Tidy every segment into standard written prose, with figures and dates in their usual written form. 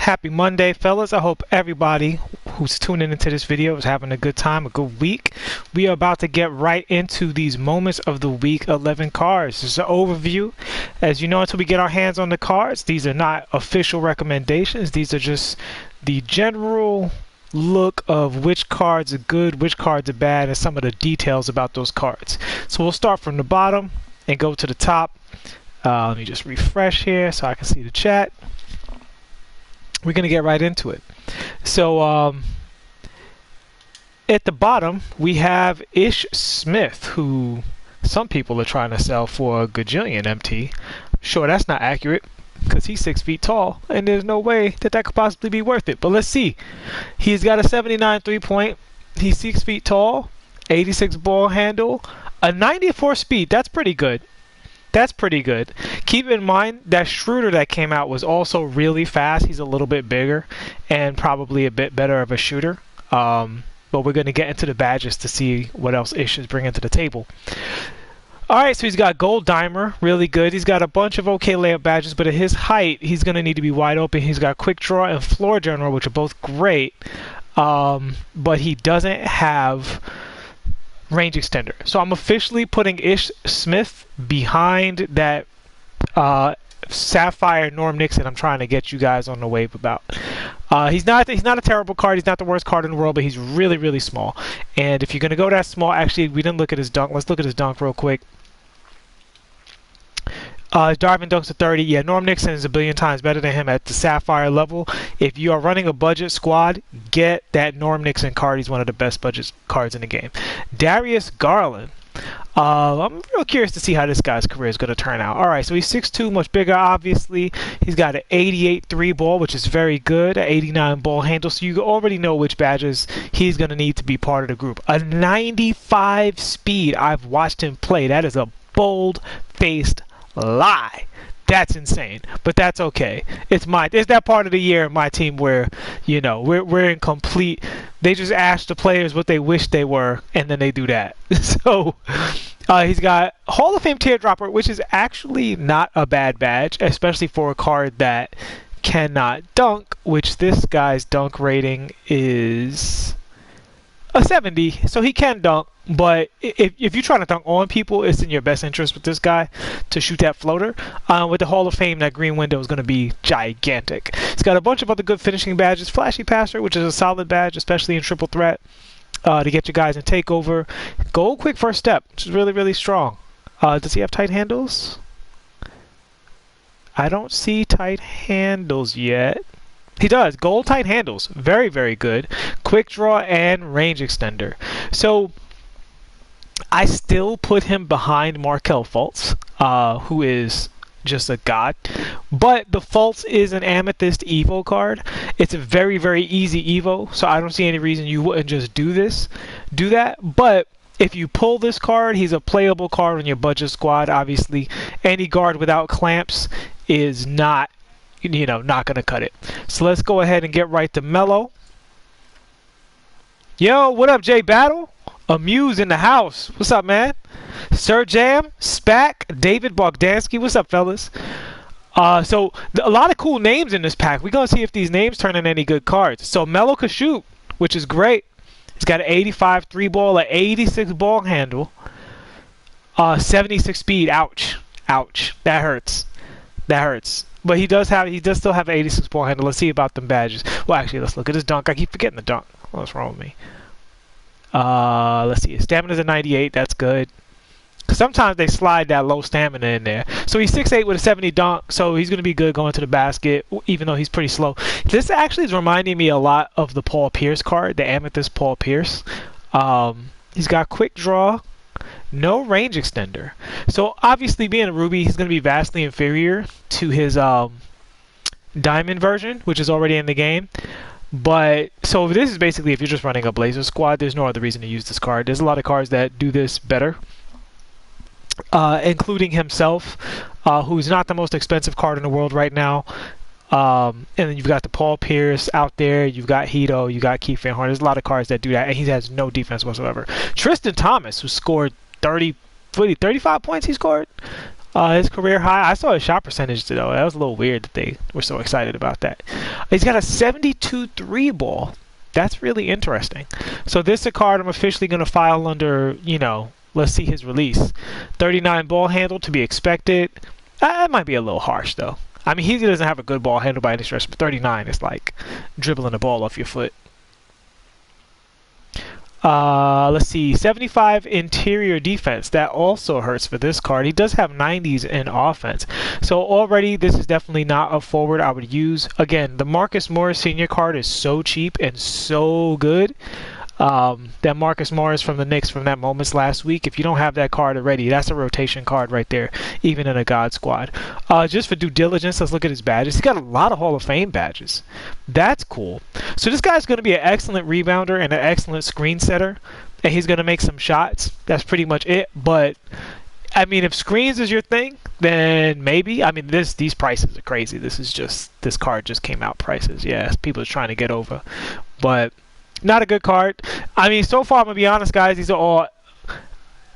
Happy Monday, fellas. I hope everybody who's tuning into this video is having a good time, a good week. We are about to get right into these moments of the week 11 cards. This is an overview. As you know, until we get our hands on the cards, these are not official recommendations. These are just the general look of which cards are good, which cards are bad, and some of the details about those cards. So we'll start from the bottom and go to the top. Let me just refresh here so I can see the chat. We're going to get right into it. So at the bottom, we have Ish Smith, who some people are trying to sell for a gajillion MT. Sure, that's not accurate because he's 6 feet tall, and there's no way that that could possibly be worth it. But let's see. He's got a 79 3-point. He's 6 feet tall, 86 ball handle, a 94 speed. That's pretty good. That's pretty good. Keep in mind that Schroeder that came out was also really fast. He's a little bit bigger and probably a bit better of a shooter. But we're going to get into the badges to see what else Ish is bringing to the table. Alright, so he's got Gold Dimer, really good. He's got a bunch of okay layup badges, but at his height, he's going to need to be wide open. He's got Quick Draw and Floor General, which are both great. But he doesn't have range extender. So I'm officially putting Ish Smith behind that Sapphire Norm Nixon I'm trying to get you guys on the wave about. He's not a terrible card. He's not the worst card in the world, but he's really, really small. And if you're going to go that small, actually, we didn't look at his dunk. Let's look at his dunk real quick. Darvin dunks a 30. Yeah, Norm Nixon is a billion times better than him at the Sapphire level. If you are running a budget squad, get that Norm Nixon card. He's one of the best budget cards in the game. Darius Garland. I'm real curious to see how this guy's career is going to turn out. Alright, so he's 6'2", much bigger, obviously. He's got an 88 3-ball, which is very good. An 89 ball handle, so you already know which badges he's going to need to be part of the group. A 95 speed. I've watched him play. That is a bold-faced lie. That's insane, but that's okay. It's that part of the year in my team where, you know, we're in complete. They just ask the players what they wish they were, and then they do that. So he's got Hall of Fame Teardropper, which is actually not a bad badge, especially for a card that cannot dunk, which this guy's dunk rating is a 70, so he can dunk. But if you're trying to dunk on people, it's in your best interest with this guy to shoot that floater. With the Hall of Fame, that green window is going to be gigantic. He's got a bunch of other good finishing badges. Flashy Passer, which is a solid badge, especially in triple threat, to get you guys in takeover. Gold Quick First Step, which is really, really strong. Does he have tight handles? I don't see tight handles yet. He does. Gold tight handles. Very, very good. Quick Draw and range extender. So I still put him behind Markelle Fultz, who is just a god. But the Fultz is an Amethyst Evo card. It's a very, very easy Evo, so I don't see any reason you wouldn't just do that. But if you pull this card, he's a playable card on your budget squad. Obviously, any guard without clamps is not, you know, not going to cut it. So let's go ahead and get right to Me7o. Yo, what up, J Battle? Amuse in the house. What's up, man? Sir Jam, Spack, David Bogdansky. What's up, fellas? So a lot of cool names in this pack. We're going to see if these names turn in any good cards. So Me7o can shoot, which is great. He's got an 85 3-ball, an 86 ball handle, 76 speed. Ouch. Ouch. That hurts. That hurts. But he does still have an 86 ball handle. Let's see about them badges. Well, actually, let's look at his dunk. I keep forgetting the dunk. What's wrong with me? Let's see. His stamina's a 98. That's good. Sometimes they slide that low stamina in there. So he's 6'8" with a 70 dunk. So he's going to be good going to the basket, even though he's pretty slow. This actually is reminding me a lot of the Paul Pierce card, the Amethyst Paul Pierce. He's got Quick Draw, no range extender. So obviously, being a Ruby, he's going to be vastly inferior to his Diamond version, which is already in the game. But so this is basically if you're just running a Blazer squad, there's no other reason to use this card. There's a lot of cards that do this better, including himself, who's not the most expensive card in the world right now. And then you've got the Paul Pierce out there. You've got Hito. You got Keith Van Horn. There's a lot of cards that do that, and he has no defense whatsoever. Tristan Thompson, who scored 35 points, he scored. His career high. I saw his shot percentage though. That was a little weird that they were so excited about that. He's got a 72 3 ball. That's really interesting. So this is a card I'm officially going to file under, you know, let's see his release. 39 ball handle to be expected. That might be a little harsh, though. I mean, he doesn't have a good ball handle by any stretch, but 39 is like dribbling the ball off your foot. Let's see, 75 interior defense. That also hurts for this card. He does have 90s in offense. So already, this is definitely not a forward I would use. Again, the Marcus Morris Sr. card is so cheap and so good. That Marcus Morris from the Knicks from that Moments last week, if you don't have that card already, that's a rotation card right there, even in a God squad. Just for due diligence, let's look at his badges. He's got a lot of Hall of Fame badges. That's cool. So this guy's going to be an excellent rebounder and an excellent screen setter, and he's going to make some shots. That's pretty much it. But I mean, if screens is your thing, then maybe. I mean, these prices are crazy. This card just came out prices. Yeah, people are trying to get over, but not a good card. I mean, so far, I'm going to be honest, guys, these are all,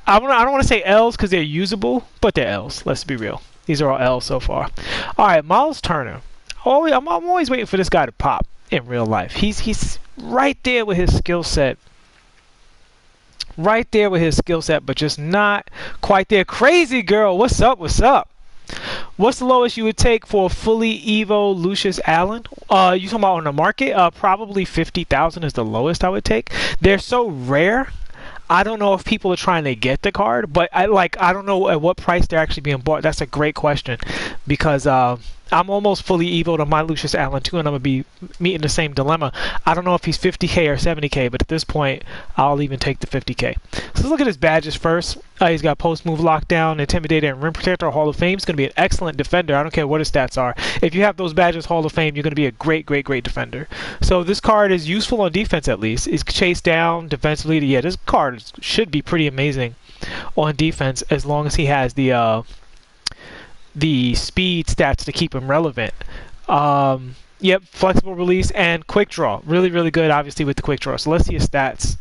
I don't want to say L's because they're usable, but they're L's. Let's be real. These are all L's so far. All right, Miles Turner. I'm always waiting for this guy to pop in real life. He's right there with his skill set. Right there with his skill set, but just not quite there. Crazy girl, what's up? What's up? What's the lowest you would take for a fully Evo Lucius Allen? You talking about on the market? Probably 50,000 is the lowest I would take. They're so rare. I don't know if people are trying to get the card, but I don't know at what price they're actually being bought. That's a great question because I'm almost fully Evo to my Lucius Allen too, and I'm gonna be meeting the same dilemma. I don't know if he's 50K or 70K, but at this point, I'll even take the 50K. So let's look at his badges first. He's got post move lockdown, intimidator, and rim protector. Hall of Fame. He's gonna be an excellent defender. I don't care what his stats are. If you have those badges, Hall of Fame, you're gonna be a great defender. So this card is useful on defense at least. He's chased down defensively. Yeah, this card should be pretty amazing on defense as long as he has the speed stats to keep him relevant. Yep, flexible release and quick draw. Really good, obviously, with the quick draw. So let's see his stats.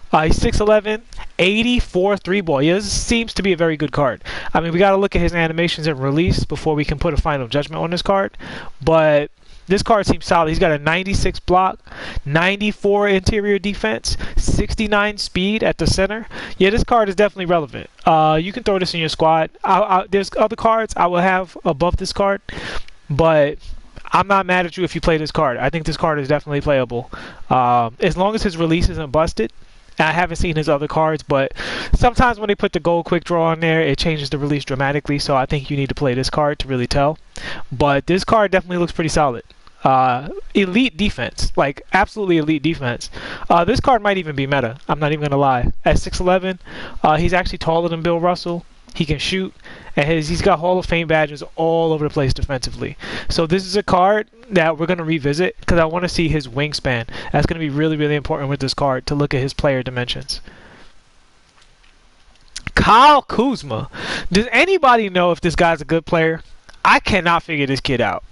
He's 6'11", 84 3 ball. Yeah, this seems to be a very good card. I mean, we got to look at his animations and release before we can put a final judgment on this card. But this card seems solid. He's got a 96 block, 94 interior defense, 69 speed at the center. Yeah, this card is definitely relevant. You can throw this in your squad. There's other cards I will have above this card, but I'm not mad at you if you play this card. I think this card is definitely playable. As long as his release isn't busted. I haven't seen his other cards, but sometimes when they put the gold quick draw on there, it changes the release dramatically, so I think you need to play this card to really tell. But this card definitely looks pretty solid. Elite defense, like absolutely elite defense. This card might even be meta. I'm not even going to lie. At 6'11", he's actually taller than Bill Russell. He can shoot, and he's got Hall of Fame badges all over the place defensively. So this is a card that we're going to revisit because I want to see his wingspan. That's going to be really important with this card to look at his player dimensions. Kyle Kuzma. Does anybody know if this guy's a good player? I cannot figure this kid out.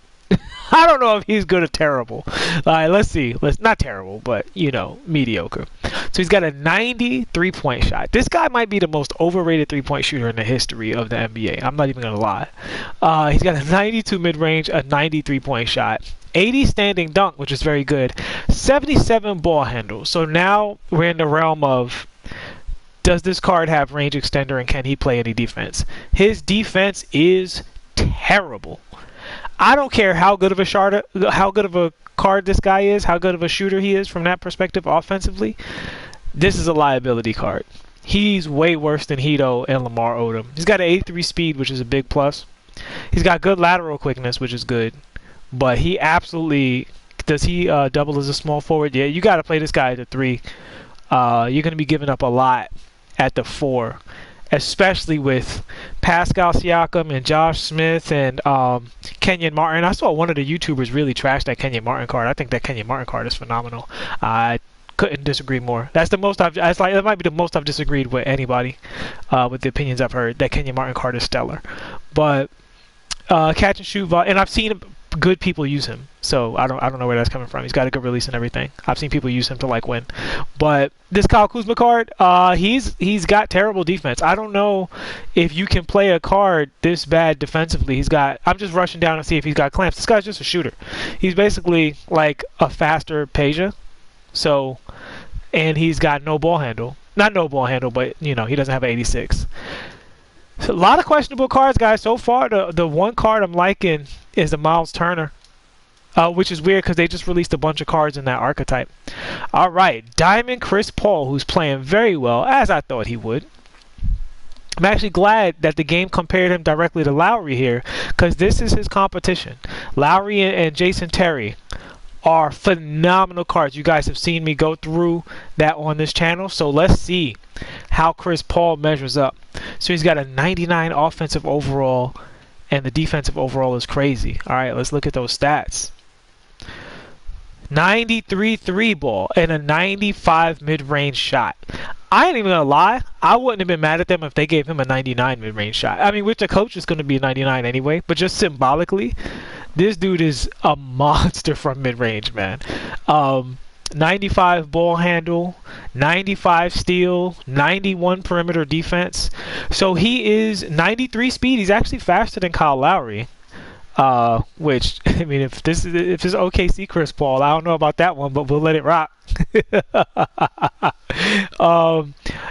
I don't know if he's good or terrible. All right, let's see. Not terrible, but, you know, mediocre. So he's got a 90 3-point shot. This guy might be the most overrated 3-point shooter in the history of the NBA. I'm not even going to lie. He's got a 92 mid-range, a 90 3-point shot, 80 standing dunk, which is very good, 77 ball handle. So now we're in the realm of, does this card have range extender and can he play any defense? His defense is terrible. I don't care how good of a card this guy is, how good of a shooter he is from that perspective offensively. This is a liability card. He's way worse than Hito and Lamar Odom. He's got an 83 speed, which is a big plus. He's got good lateral quickness, which is good. But he absolutely, does he double as a small forward? Yeah, you got to play this guy at the 3. You're going to be giving up a lot at the 4. Especially with Pascal Siakam and Josh Smith and Kenyon Martin. I saw one of the YouTubers really trash that Kenyon Martin card. I think that Kenyon Martin card is phenomenal. I couldn't disagree more. That's the most that might be the most I've disagreed with anybody with the opinions I've heard. That Kenyon Martin card is stellar. But catch and shoot, and I've seen good people use him. So I don't know where that's coming from. He's got a good release and everything. I've seen people use him to like win. But this Kyle Kuzma card, he's got terrible defense. I don't know if you can play a card this bad defensively. I'm just rushing down to see if he's got clamps. This guy's just a shooter. He's basically like a faster Peja. So, and he's got no ball handle. Not no ball handle, but he doesn't have an 86. So a lot of questionable cards, guys. So far, the one card I'm liking is the Miles Turner. Which is weird because they just released a bunch of cards in that archetype. All right, Diamond Chris Paul, who's playing very well, as I thought he would. I'm actually glad that the game compared him directly to Lowry here, because this is his competition. Lowry and Jason Terry are phenomenal cards. You guys have seen me go through that on this channel, so let's see how Chris Paul measures up. So he's got a 99 offensive overall, and the defensive overall is crazy. All right, let's look at those stats. 93 3 ball and a 95 mid-range shot. I ain't even gonna lie, I wouldn't have been mad at them if they gave him a 99 mid-range shot. I mean, with the coach, it's gonna be a 99 anyway, but just symbolically, this dude is a monster from mid-range, man. 95 ball handle, 95 steal, 91 perimeter defense. So he is 93 speed. He's actually faster than Kyle Lowry. Which, I mean, if this is OKC Chris Paul, I don't know about that one, but we'll let it rock.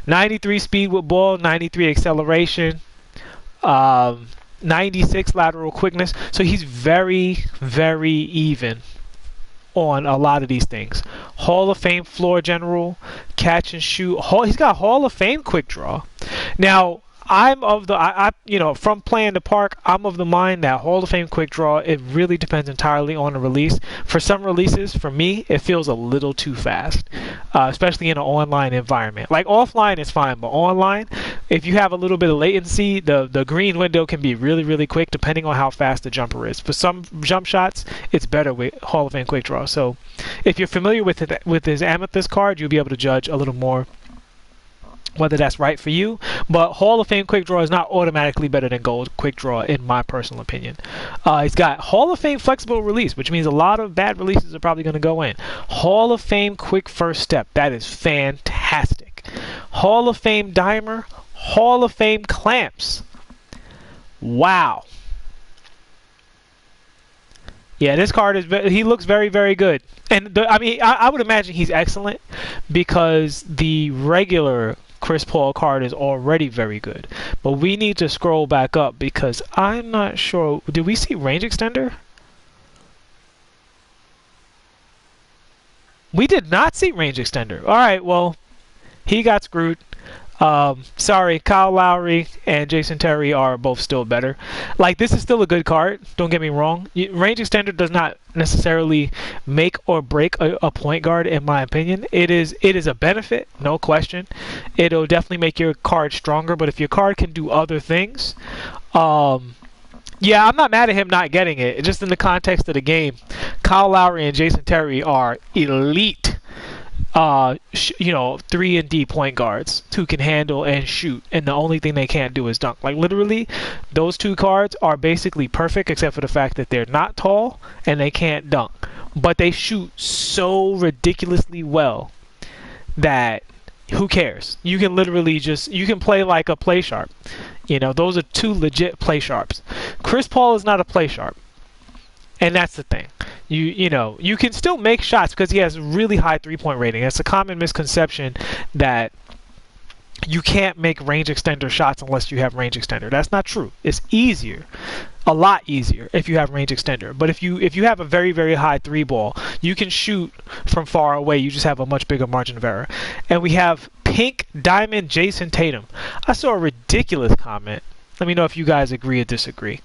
93 speed with ball, 93 acceleration, 96 lateral quickness. So he's very, very even on a lot of these things. Hall of Fame floor general, catch and shoot. He's got Hall of Fame quick draw. Now, I'm of the from playing the park, I'm of the mind that Hall of Fame quick draw, it really depends entirely on the release. For some releases, for me, it feels a little too fast, especially in an online environment. Like offline is fine, but online, if you have a little bit of latency, the green window can be really, really quick depending on how fast the jumper is. For some jump shots, it's better with Hall of Fame quick draw. So if you're familiar with his Amethyst card, you'll be able to judge a little more whether that's right for you. But Hall of Fame quick draw is not automatically better than gold quick draw in my personal opinion. He's got Hall of Fame flexible release, which means a lot of bad releases are probably going to go in. Hall of Fame quick first step, that is fantastic. Hall of Fame dimer, Hall of Fame clamps. Wow. Yeah, this card he looks very, very good. And I would imagine he's excellent because the regular Chris Paul card is already very good. But we need to scroll back up because I'm not sure. Did we see range extender? We did not see range extender. All right, well, he got screwed. Sorry, Kyle Lowry and Jason Terry are both still better. Like, this is still a good card, don't get me wrong. Range extender does not necessarily make or break a point guard, in my opinion. It is a benefit, no question. It'll definitely make your card stronger, but if your card can do other things, yeah, I'm not mad at him not getting it. Just in the context of the game, Kyle Lowry and Jason Terry are elite 3 and D point guards who can handle and shoot, and the only thing they can't do is dunk. Like, literally, those two cards are basically perfect except for the fact that they're not tall and they can't dunk, but they shoot so ridiculously well that who cares? You can literally you can play like a play sharp. Those are two legit play sharps. Chris Paul is not a play sharp, and that's the thing. You can still make shots because he has really high three-point rating. It's a common misconception that you can't make range extender shots unless you have range extender. That's not true. It's easier, a lot easier if you have range extender. But if you have a very, very high three ball, you can shoot from far away. You just have a much bigger margin of error. And we have Pink Diamond Jason Tatum. I saw a ridiculous comment. Let me know if you guys agree or disagree.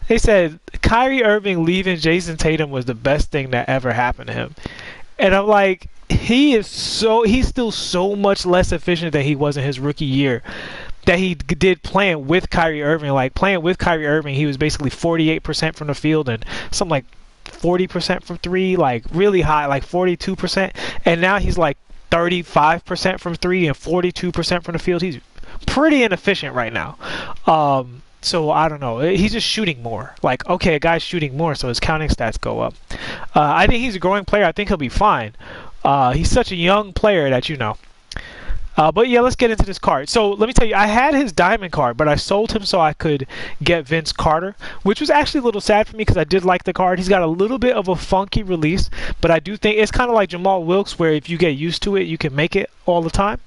They said Kyrie Irving leaving Jason Tatum was the best thing that ever happened to him. And I'm like, he's still so much less efficient than he was in his rookie year that he did playing with Kyrie Irving. Like, playing with Kyrie Irving, he was basically 48% from the field and something like 40% from three, like really high, like 42%. And now he's like 35% from three and 42% from the field. He's pretty inefficient right now. So I don't know. He's just shooting more. Like, okay, a guy's shooting more, so his counting stats go up. I think he's a growing player. I think he'll be fine. He's such a young player that but yeah, let's get into this card. So let me tell you, I had his diamond card, but I sold him so I could get Vince Carter, which was actually a little sad for me because I did like the card. He's got a little bit of a funky release, but I do think it's kind of like Jamal Wilkes, where if you get used to it, you can make it all the time.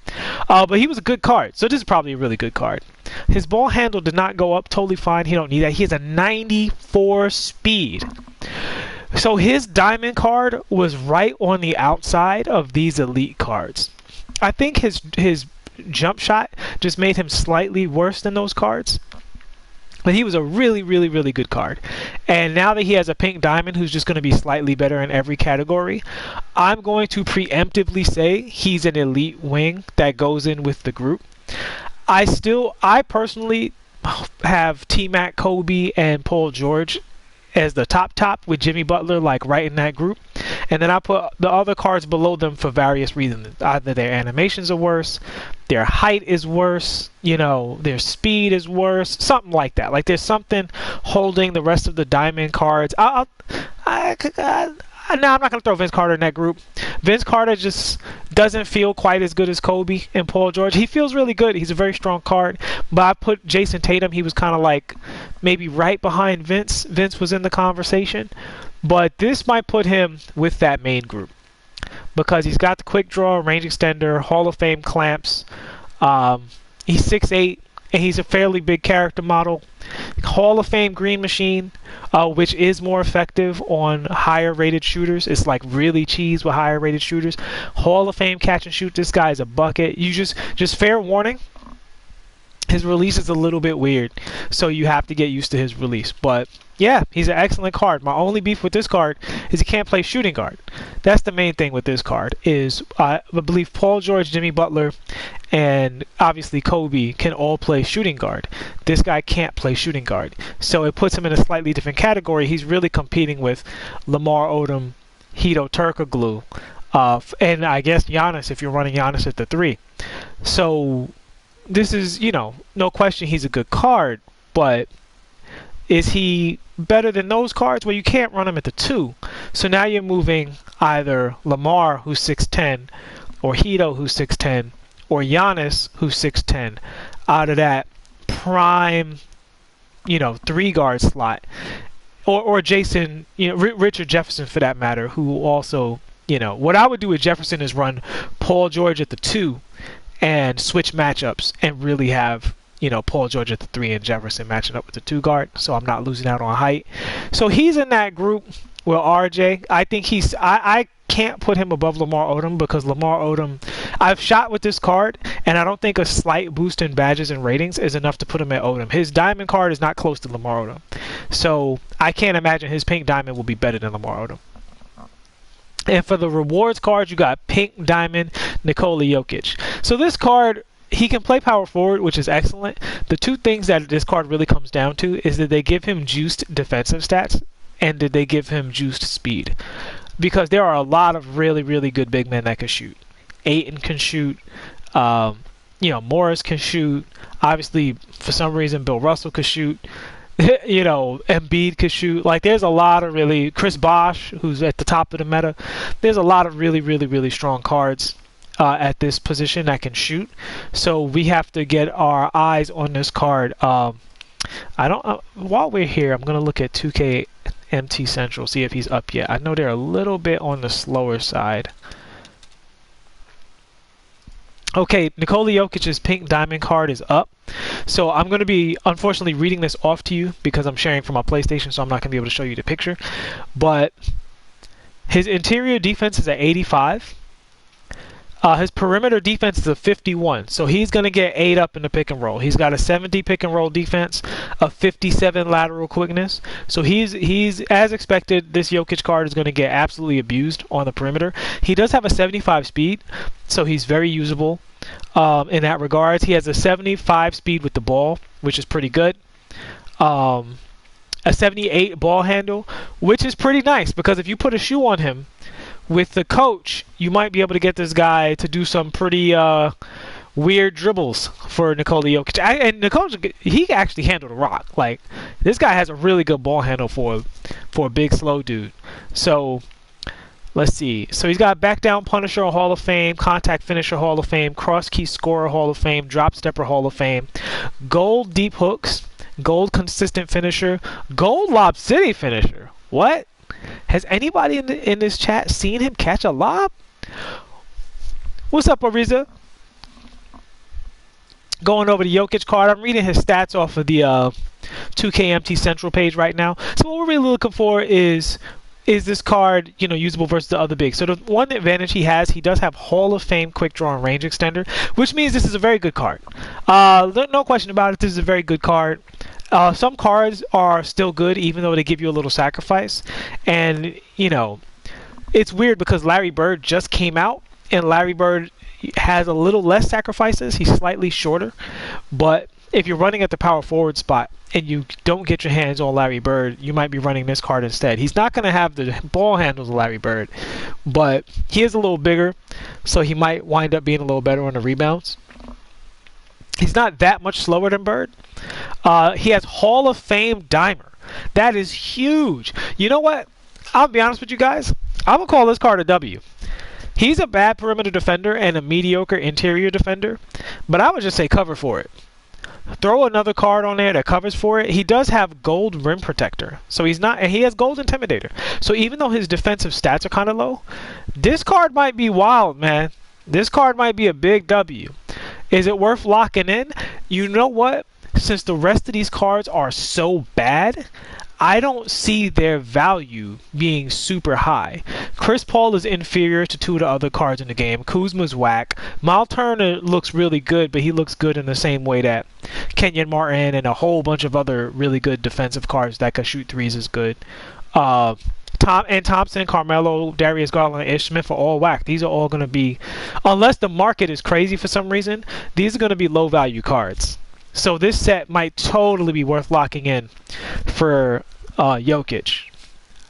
But he was a good card, so this is probably a really good card. His ball handle did not go up, totally fine. He don't need that. He has a 94 speed. So his diamond card was right on the outside of these elite cards. I think his jump shot just made him slightly worse than those cards. But he was a really, really, really good card. And now that he has a pink diamond who's just going to be slightly better in every category, I'm going to preemptively say he's an elite wing that goes in with the group. I personally have T-Mac, Kobe, and Paul George as the top with Jimmy Butler like right in that group, and then I put the other cards below them for various reasons. Either their animations are worse, their height is worse, their speed is worse, something like that. Like there's something holding the rest of the diamond cards. No, I'm not going to throw Vince Carter in that group. Vince Carter just doesn't feel quite as good as Kobe and Paul George. He feels really good. He's a very strong card. But I put Jason Tatum. He was kind of like maybe right behind Vince. Vince was in the conversation. But this might put him with that main group because he's got the quick draw, range extender, Hall of Fame clamps. He's 6'8", and he's a fairly big character model. Hall of Fame green machine, which is more effective on higher rated shooters. It's like really cheese with higher rated shooters. Hall of Fame catch and shoot. This guy is a bucket. You just fair warning, his release is a little bit weird, so you have to get used to his release. But yeah, he's an excellent card. My only beef with this card is he can't play shooting guard. That's the main thing with this card. Is I believe Paul George, Jimmy Butler, and obviously Kobe can all play shooting guard. This guy can't play shooting guard, so it puts him in a slightly different category. He's really competing with Lamar Odom, Hedo Turkoglu, and I guess Giannis if you're running Giannis at the 3. So this is, no question he's a good card, but is he better than those cards? Well, you can't run him at the 2. So now you're moving either Lamar, who's 6'10", or Hedo, who's 6'10", or Giannis, who's 6'10", out of that prime, 3-guard slot. Or Jason, Richard Jefferson for that matter, who also, what I would do with Jefferson is run Paul George at the 2 and switch matchups and really have, Paul George at the 3 and Jefferson matching up with the 2-guard, so I'm not losing out on height. So he's in that group with RJ. I think I can't put him above Lamar Odom because Lamar Odom, I've shot with this card, and I don't think a slight boost in badges and ratings is enough to put him at Odom. His diamond card is not close to Lamar Odom, so I can't imagine his pink diamond will be better than Lamar Odom. And for the rewards cards, you got pink diamond Nikola Jokic. So this card, he can play power forward, which is excellent. The two things that this card really comes down to is that they give him juiced defensive stats and did they give him juiced speed. Because there are a lot of really, really good big men that can shoot. Ayton can shoot. Morris can shoot. Obviously, for some reason, Bill Russell could shoot. Embiid could shoot. Like, there's a lot of really... Chris Bosh, who's at the top of the meta. There's a lot of really, really, really strong cards at this position that can shoot. So we have to get our eyes on this card. While we're here, I'm going to look at 2K MT Central, see if he's up yet. I know they're a little bit on the slower side. Okay, Nikola Jokic's pink diamond card is up. So I'm going to be, unfortunately, reading this off to you because I'm sharing from my PlayStation, so I'm not going to be able to show you the picture. But his interior defense is at 85. His perimeter defense is a 51, so he's going to get 8 up in the pick and roll. He's got a 70 pick and roll defense, a 57 lateral quickness. So he's as expected, this Jokic card is going to get absolutely abused on the perimeter. He does have a 75 speed, so he's very usable in that regards. He has a 75 speed with the ball, which is pretty good. A 78 ball handle, which is pretty nice because if you put a shoe on him, with the coach, you might be able to get this guy to do some pretty weird dribbles for Nikola Jokic. And Nikola, he actually handled a rock. Like, this guy has a really good ball handle for a big, slow dude. So, let's see. So he's got back down Punisher Hall of Fame, contact finisher Hall of Fame, cross key scorer Hall of Fame, drop stepper Hall of Fame, gold deep hooks, gold consistent finisher, gold lob city finisher. What? Has anybody in this chat seen him catch a lob? What's up, Ariza? Going over the Jokic card. I'm reading his stats off of the 2KMT Central page right now. So what we're really looking for is this card, you know, usable versus the other big. So the one advantage he has, he does have Hall of Fame quick draw and range extender, which means this is a very good card. No question about it, this is a very good card. Some cards are still good even though they give you a little sacrifice. And, you know, it's weird because Larry Bird just came out, and Larry Bird has a little less sacrifices. He's slightly shorter. But if you're running at the power forward spot and you don't get your hands on Larry Bird, you might be running this card instead. He's not going to have the ball handles of Larry Bird, but he is a little bigger, so he might wind up being a little better on the rebounds. He's not that much slower than Bird. He has Hall of Fame Dimer. That is huge. You know what? I'll be honest with you guys. I'm going to call this card a W. He's a bad perimeter defender and a mediocre interior defender, but I would just say cover for it. Throw another card on there that covers for it. He does have gold rim protector, so he's not, and he has gold intimidator. So even though his defensive stats are kind of low, this card might be wild, man. This card might be a big W. Is it worth locking in? You know what? Since the rest of these cards are so bad, I don't see their value being super high. Chris Paul is inferior to two of the other cards in the game. Kuzma's whack. Miles Turner looks really good, but he looks good in the same way that Kenyon Martin and a whole bunch of other really good defensive cards that can shoot threes is good. Thompson, Carmelo, Darius Garland, and Ish Smith are all whack. These are all going to be, unless the market is crazy for some reason, these are going to be low value cards. So this set might totally be worth locking in for Jokic.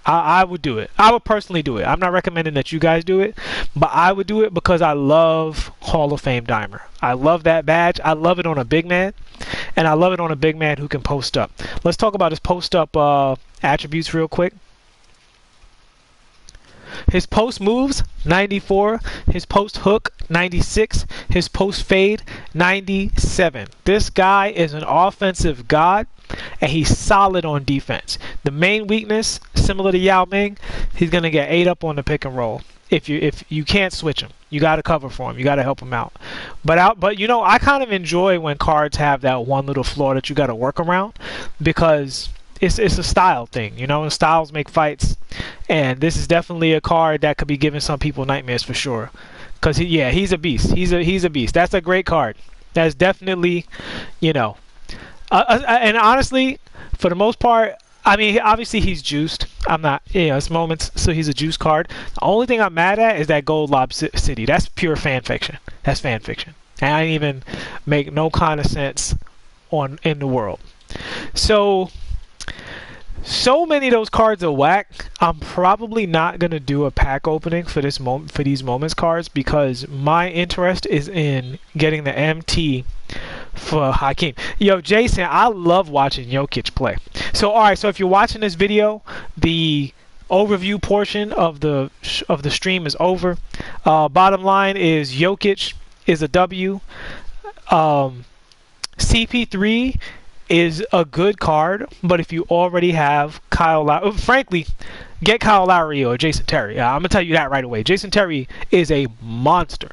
I would do it. I would personally do it. I'm not recommending that you guys do it, but I would do it because I love Hall of Fame Dimer. I love that badge. I love it on a big man, and I love it on a big man who can post up. Let's talk about his post up attributes real quick. His post moves, 94. His post hook, 96. His post fade, 97. This guy is an offensive god, and he's solid on defense. The main weakness, similar to Yao Ming, he's going to get ate up on the pick and roll. If you can't switch him, you got to cover for him. You got to help him out. But you know, I kind of enjoy when cards have that one little flaw that you got to work around, because it's a style thing, you know, and styles make fights. And this is definitely a card that could be giving some people nightmares for sure. Because he's a beast. He's a beast. That's a great card. That's definitely, you know, and honestly, for the most part, I mean, obviously he's juiced. I'm not, you know, it's moments, so he's a juice card. The only thing I'm mad at is that gold lob city. That's pure fan fiction. That's fan fiction. And I didn't even make no kind of sense in the world. So many of those cards are whack. I'm probably not gonna do a pack opening for these moments cards, because my interest is in getting the MT for Hakeem. Yo, Jason, I love watching Jokic play. So all right, so if you're watching this video, the overview portion of the stream is over. Bottom line is Jokic is a W. Cp3 is a good card, but if you already have Kyle Lowry, frankly, get Kyle Lowry or Jason Terry. I'm gonna tell you that right away. Jason Terry is a monster.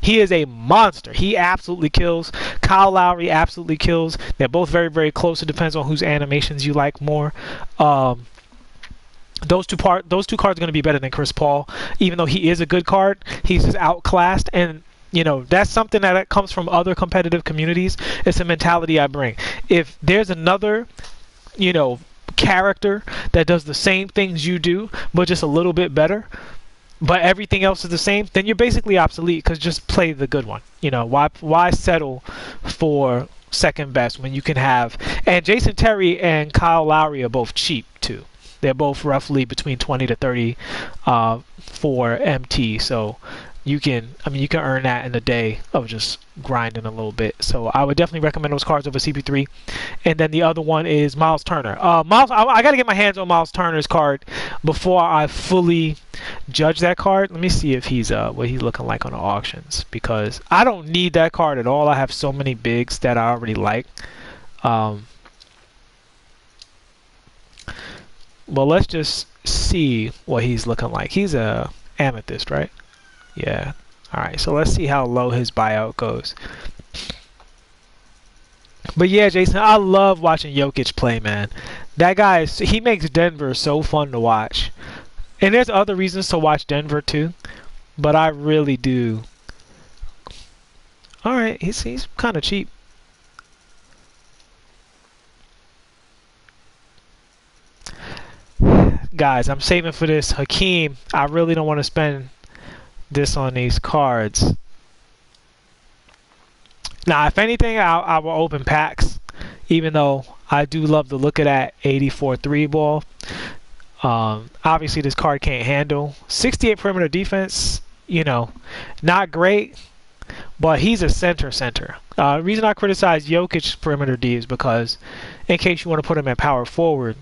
He is a monster. He absolutely kills. Kyle Lowry absolutely kills. They're both very, very close. It depends on whose animations you like more. Those two cards are going to be better than Chris Paul. Even though he is a good card, he's just outclassed. And, you know, that's something that comes from other competitive communities. It's a mentality I bring. If there's another, you know, character that does the same things you do, but just a little bit better, but everything else is the same, then you're basically obsolete, because just play the good one. You know, why settle for second best when you can have... And Jason Terry and Kyle Lowry are both cheap, too. They're both roughly between 20 to 30 for MT. So you can, I mean, you can earn that in a day of just grinding a little bit. So I would definitely recommend those cards over Cp3. And then the other one is Miles Turner. I got to get my hands on Miles Turner's card before I fully judge that card. Let me see if he's what he's looking like on the auctions, because I don't need that card at all. I have so many bigs that I already like. Well, let's just see what he's looking like. He's a amethyst, right? Yeah. All right. So let's see how low his buyout goes. But yeah, Jason, I love watching Jokic play, man. That guy, he makes Denver so fun to watch. And there's other reasons to watch Denver too, but I really do. All right, he's kind of cheap. Guys, I'm saving for this Hakeem. I really don't want to spend this on these cards. Now, if anything, I will open packs, even though I do love the look of that 84 3 ball. Obviously, this card can't handle 68 perimeter defense. You know, not great, but he's a center. The reason I criticize Jokic's perimeter D is because, in case you want to put him at power forward,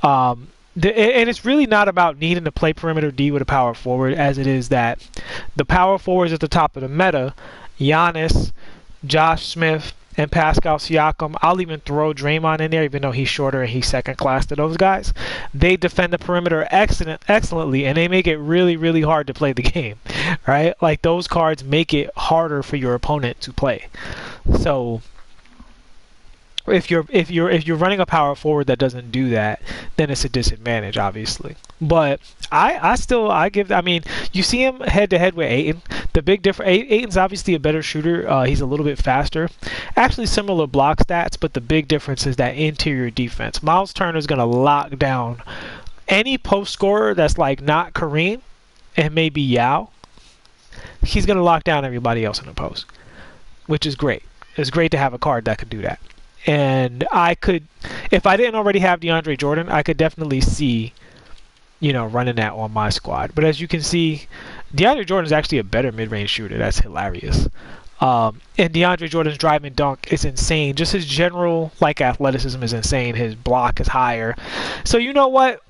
and it's really not about needing to play perimeter D with a power forward, as it is that the power forwards at the top of the meta, Giannis, Josh Smith, and Pascal Siakam. I'll even throw Draymond in there, even though he's shorter and he's second class to those guys. They defend the perimeter excellently, and they make it really, really hard to play the game, right? Like, those cards make it harder for your opponent to play. So if you're running a power forward that doesn't do that, then it's a disadvantage, obviously. But I mean, you see him head to head with Ayton. The big difference, Ayton's obviously a better shooter. He's a little bit faster. Actually, similar block stats, but the big difference is that interior defense. Miles Turner is going to lock down any post scorer that's like not Kareem and maybe Yao. He's going to lock down everybody else in the post, which is great. It's great to have a card that could do that. And I could, if I didn't already have DeAndre Jordan, I could definitely see, running that on my squad. But as you can see, DeAndre Jordan is actually a better mid-range shooter. That's hilarious. And DeAndre Jordan's drive and dunk is insane. Just his general athleticism is insane. His block is higher. So you know what?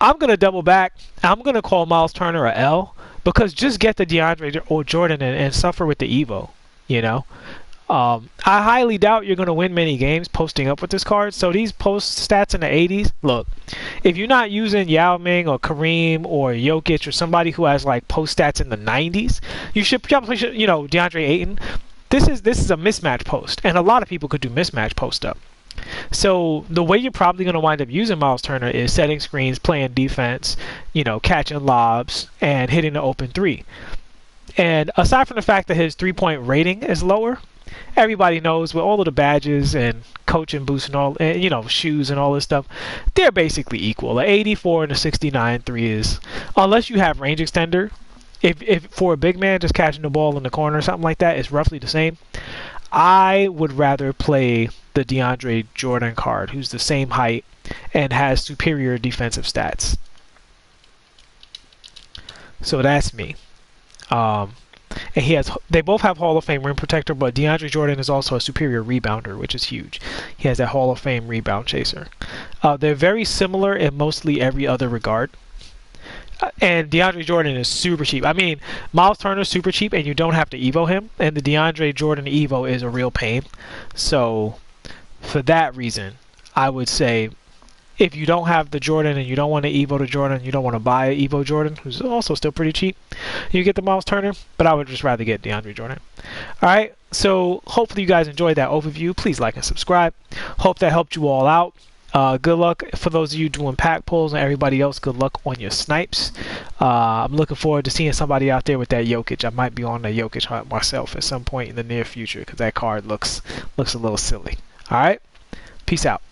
I'm gonna double back. I'm gonna call Miles Turner a L, because just get the DeAndre Jordan and suffer with the Evo. I highly doubt you're going to win many games posting up with this card. So these post stats in the 80s, look, if you're not using Yao Ming or Kareem or Jokic or somebody who has post stats in the 90s, you should probably, DeAndre Ayton. This is a mismatch post, and a lot of people could do mismatch post up. So the way you're probably going to wind up using Miles Turner is setting screens, playing defense, catching lobs, and hitting the open three. And aside from the fact that his three-point rating is lower, everybody knows with all of the badges and coaching boosts and all, and, shoes and all this stuff, they're basically equal. The 84 and the 69 3 is, unless you have range extender, if for a big man just catching the ball in the corner or something like that, it's roughly the same. I would rather play the DeAndre Jordan card, who's the same height and has superior defensive stats. So that's me. And they both have Hall of Fame rim protector, but DeAndre Jordan is also a superior rebounder, which is huge. He has that Hall of Fame rebound chaser. They're very similar in mostly every other regard. And DeAndre Jordan is super cheap. I mean, Miles Turner is super cheap, and you don't have to Evo him. And the DeAndre Jordan Evo is a real pain. So, for that reason, I would say, if you don't have the Jordan and you don't want to Evo the Jordan, you don't want to buy an Evo Jordan, who's also still pretty cheap, you get the Miles Turner, but I would just rather get DeAndre Jordan. Alright, so hopefully you guys enjoyed that overview. Please like and subscribe. Hope that helped you all out. Good luck for those of you doing pack pulls, and everybody else, good luck on your snipes. I'm looking forward to seeing somebody out there with that Jokic. I might be on the Jokic hunt myself at some point in the near future, because that card looks a little silly. Alright, peace out.